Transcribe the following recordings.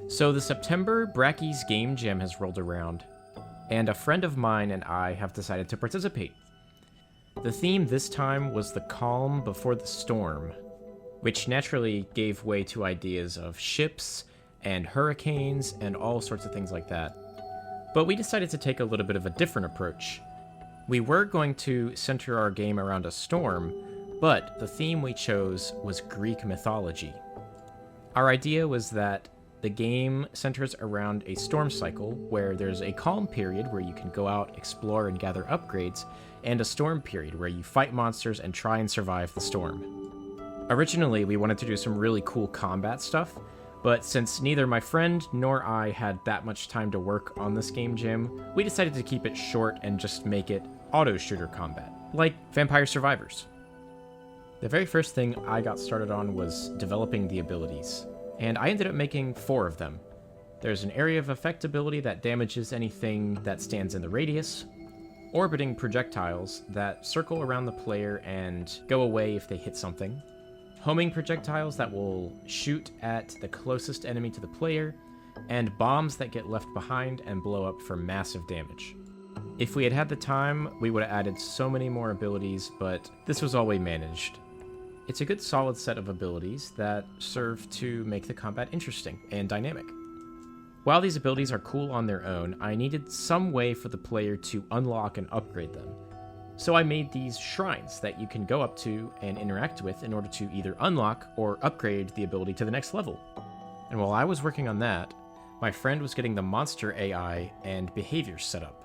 So the September Brackeys GameJam has rolled around, and a friend of mine and I have decided to participate. The theme this time was the calm before the storm, which naturally gave way to ideas of ships and hurricanes and all sorts of things like that. But we decided to take a little bit of a different approach. We were going to center our game around a storm, but the theme we chose was Greek mythology. Our idea was that the game centers around a storm cycle where there's a calm period where you can go out, explore, and gather upgrades, and a storm period where you fight monsters and try and survive the storm. Originally, we wanted to do some really cool combat stuff, but since neither my friend nor I had that much time to work on this game jam, we decided to keep it short and just make it auto-shooter combat, like Vampire Survivors. The very first thing I got started on was developing the abilities, and I ended up making 4 of them. There's an area of effect ability that damages anything that stands in the radius, orbiting projectiles that circle around the player and go away if they hit something, homing projectiles that will shoot at the closest enemy to the player, and bombs that get left behind and blow up for massive damage. If we had had the time, we would have added so many more abilities, but this was all we managed. It's a good solid set of abilities that serve to make the combat interesting and dynamic. While these abilities are cool on their own, I needed some way for the player to unlock and upgrade them. So I made these shrines that you can go up to and interact with in order to either unlock or upgrade the ability to the next level. And while I was working on that, my friend was getting the monster AI and behaviors set up.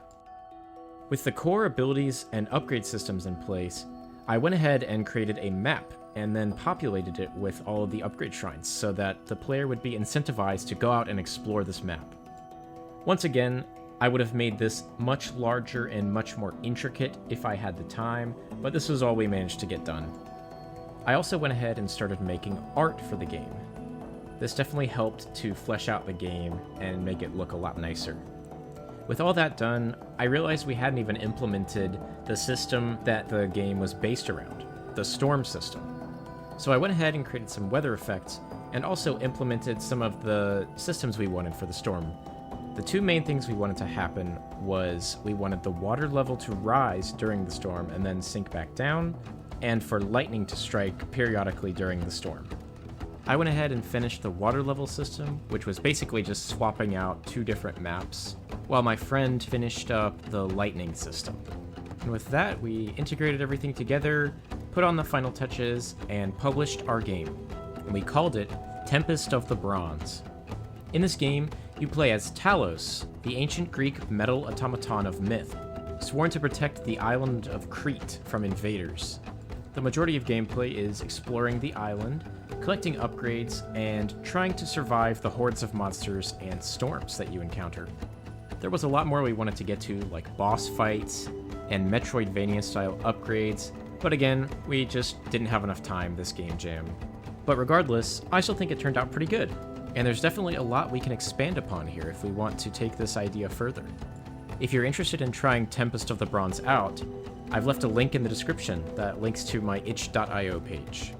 With the core abilities and upgrade systems in place, I went ahead and created a map and then populated it with all of the upgrade shrines so that the player would be incentivized to go out and explore this map. Once again, I would have made this much larger and much more intricate if I had the time, but this was all we managed to get done. I also went ahead and started making art for the game. This definitely helped to flesh out the game and make it look a lot nicer. With all that done, I realized we hadn't even implemented the system that the game was based around, the storm system. So I went ahead and created some weather effects, and also implemented some of the systems we wanted for the storm. The 2 main things we wanted to happen was we wanted the water level to rise during the storm and then sink back down, and for lightning to strike periodically during the storm. I went ahead and finished the water level system, which was basically just swapping out 2 different maps, while my friend finished up the lightning system. And with that, we integrated everything together, put on the final touches, and published our game. And we called it Tempest of the Bronze. In this game, you play as Talos, the ancient Greek metal automaton of myth, sworn to protect the island of Crete from invaders. The majority of gameplay is exploring the island, collecting upgrades, and trying to survive the hordes of monsters and storms that you encounter. There was a lot more we wanted to get to, like boss fights and Metroidvania-style upgrades, but again, we just didn't have enough time this game jam. But regardless, I still think it turned out pretty good, and there's definitely a lot we can expand upon here if we want to take this idea further. If you're interested in trying Tempest of the Bronze out, I've left a link in the description that links to my itch.io page.